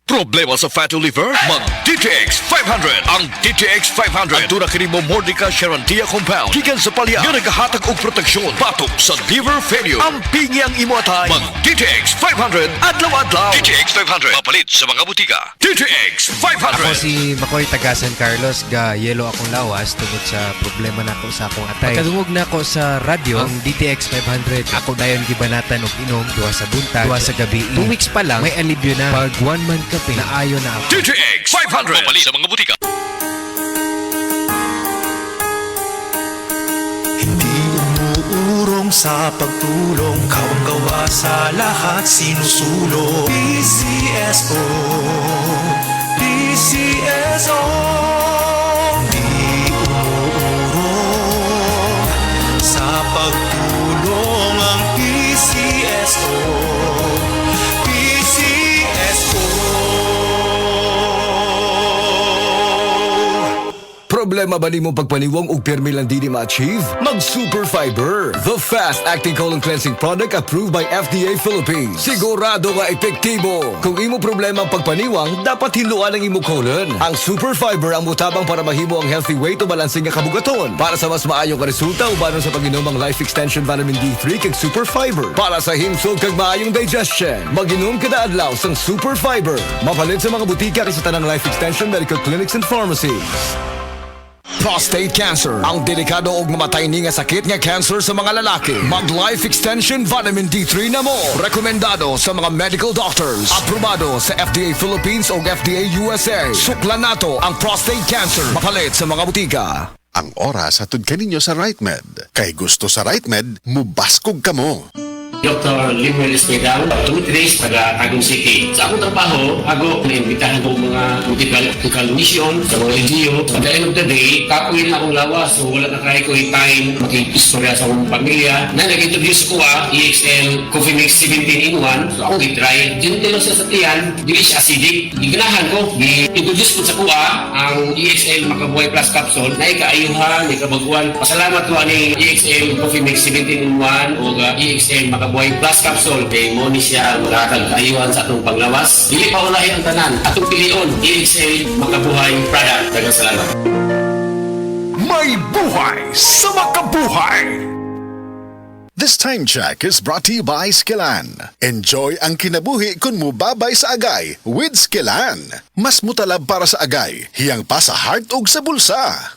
Problema sa fatty liver? Mag DTX 500. Ang DTX 500 ang dura kini mo Mordica Charantia compound. Gikan sa palya nga nagahatag og proteksyon batok sa liver failure. Ang pingi ang imo atay. Mag DTX 500 adlaw-adlaw. DTX 500 mapalit sa mga butika. DTX 500. Ako si Makoy taga San Carlos, ga yelo akong lawas tungod sa problema nako sa akong atay. Pagkadungog na ako sa radyo, ang DTX 500, ako dayon gibanatan og inom duha sa buntag, duha sa gabi. 2 weeks pa lang may alibyo na. Pag 1 month kape, naayo na ako. DTX 500 mapalit sa mga butika. Hindi umuurong sa pagtulong, kawang-gawa sa lahat sinusulong. PCSO, PCSO. Hindi umuurong sa pagtulong ang PCSO. Problema ba nimo pagpaniwang og pirmi lang di ma-achieve? Mag Super Fiber, the fast-acting colon cleansing product approved by FDA Philippines. Sigurado nga epektibo. Kung imo problema ang pagpaniwang, dapat hiluan ang imo colon. Ang Super Fiber ang mutabang para mahimo ang healthy weight o balansing nga kabugaton. Para sa mas maayong ka resulta ubanon sa pag-inom ang Life Extension Vitamin D3 kag Super Fiber. Para sa himsog kag maayong digestion, mag-inom kada adlaw sang Super Fiber. Mapalit sa mga butika kay sa tanang Life Extension Medical Clinics and Pharmacies. Prostate cancer, ang delikado og mamatay ni nga sakit nga cancer sa mga lalaki. Mag Life Extension Vitamin D3 na mo. Rekomendado sa mga medical doctors. Aprobado sa FDA Philippines o FDA USA. Suklan nato ang prostate cancer. Mapalit sa mga butika. Ang oras hatod kaninyo sa RightMed. Kay gusto sa RightMed, mubaskog kamo. Dr. Limuel Espedal, 2 days taga Agong City. Sa akong trabaho, ako naimbitahan ko mga medical mission sa mga LGU. At the end of the day, kapuin na akong lawas. So wala na kaya ko yung time makikistorya sa akong pamilya. Na nag-introduce ko EXL Coffee Mix 17 in 1. So ako i-try. Dinitilo siya sa tiyan, di siya acidic. Iganahan ko, i-introduce ko sa kuha ang EXL Makabuhay Plus Capsule na ikaayuhan, ikabaguan. Pasalamat ko ani EXL Coffee Mix 17 in 1 o EXL Makabuhay Plus Capsule kay mo ni siya magkakag kaayuhan sa atong panglawas. Dili pa ulahi ang tanan. Atong pilion, EXL Makabuhay product. Daghang salamat. May buhay sa makabuhay. This time check is brought to you by Skillan. Enjoy ang kinabuhi kung mubabay sa agay with Skillan. Mas mutalab para sa agay, hiyang pa sa heart ug sa bulsa.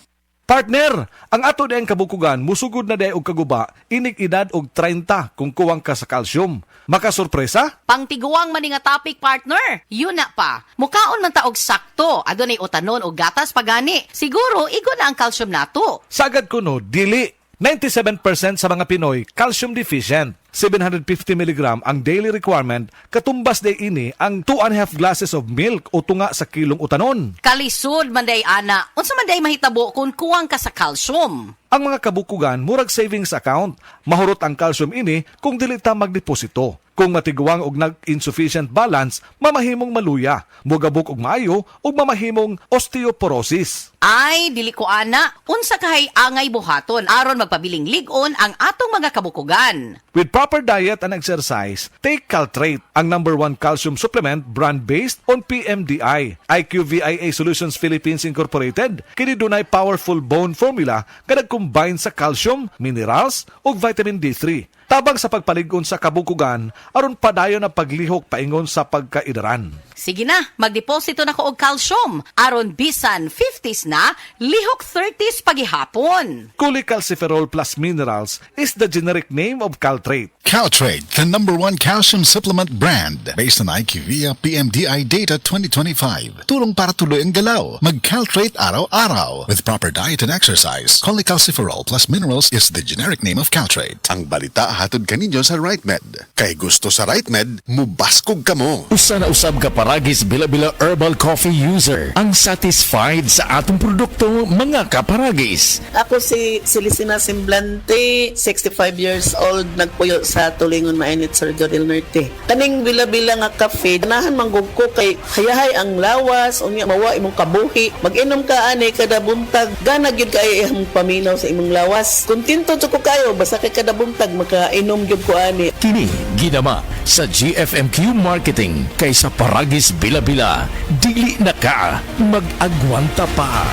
Partner, ang ato dayang kabukugan musugod na day og kaguba, inig edad og 30 kung kuwang ka sa calcium. Makasurpresa? Pangtiguang man nga topic, partner. Yun na pa. Mukaon man ta og sakto. Adunay utanon og gatas pagani. Siguro igo na ang calcium nato. Sagad ko no, dili. 97% sa mga Pinoy calcium deficient. 750 mg ang daily requirement, katumbas day ini ang 2.5 glasses of milk o tunga sa kilong utanon. Kalisod man day ana. Unsa man day mahitabo kung kuwang ka sa calcium? Ang mga kabukugan murag savings account. Mahurot ang calcium ini kung dili ta magdeposito. Kung matiguang og nag-insufficient balance, mamahimong maluya, mugabok og maayo ug mamahimong osteoporosis. Ay, dili ko ana. Unsa kahay angay buhaton aron magpabiling ligon ang atong mga kabukugan. With proper diet and exercise, take Caltrate, ang #1 calcium supplement brand based on PMDI. IQVIA Solutions Philippines Incorporated, kini dunay powerful bone formula nga nag-combine sa calcium, minerals ug vitamin D3. Tabang sa pagpaligon sa kabukugan, aron padayon na paglihok paingon sa pagkaidaran. Sige na, magdeposito na ko og calcium. Aron bisan 50s na, lihok 30s pagihapon. Cholecalciferol plus minerals is the generic name of Caltrate. Caltrate, the #1 calcium supplement brand based on IQVIA PMDI data 2025. Tulong para tuloy ang galaw. Mag-Caltrate araw-araw. With proper diet and exercise, cholecalciferol plus minerals is the generic name of Caltrate. Ang balita hatod kaninyo sa RightMed. Kay gusto sa RightMed, mubaskog kamo. Usa na usab ka paragis bila-bila herbal coffee user. Ang satisfied sa atong produkto, mga kaparagis. Ako si Celicina Semblante, 65 years old, nagpuyo sa Tulingon Mainit, Surigao del Norte. Kaning bila-bila nga kafe, ganahan manggug ko kay hayahay ang lawas, unya mawa imong kabuhi. Mag-inom ka ani kada buntag, gana gyud kay imong paminaw sa imong lawas. Kontento jud ko kayo basta kay kada buntag maka makainom gyud ko ani. Kini ginama sa GFMQ Marketing kaysa Paragis Bila-Bila. Dili na ka mag-agwanta pa.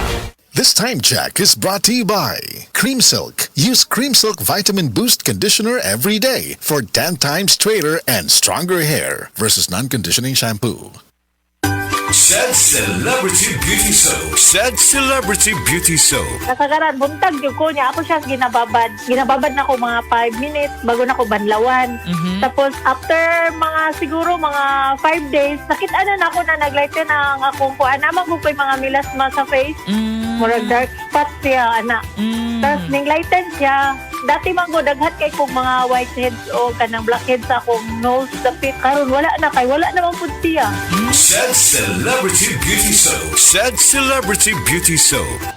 This time check is brought to you by Cream Silk. Use Cream Silk Vitamin Boost Conditioner every day for 10 times straighter and stronger hair versus non-conditioning shampoo. Said Celebrity Beauty Soap. Said Celebrity Beauty Soap. Kasagaran, buntag yung ko niya. Ako siya ginababad. Ginababad na ako mga 5 minutes bago na ako banlawan. Tapos, after siguro mga 5 days, nakita na ako na naglighten ang akong kuan. Naman ko pa yung mga milasma sa face. Murag dark spot siya, anak. Tapos, ning-lighten siya. Dati man ko, daghat kay kong mga whiteheads o kanang blackheads sa akong nose, dapit. Karon wala na kay, wala naman po siya. Said Celebrity Beauty Soap. Said Celebrity Beauty Soap.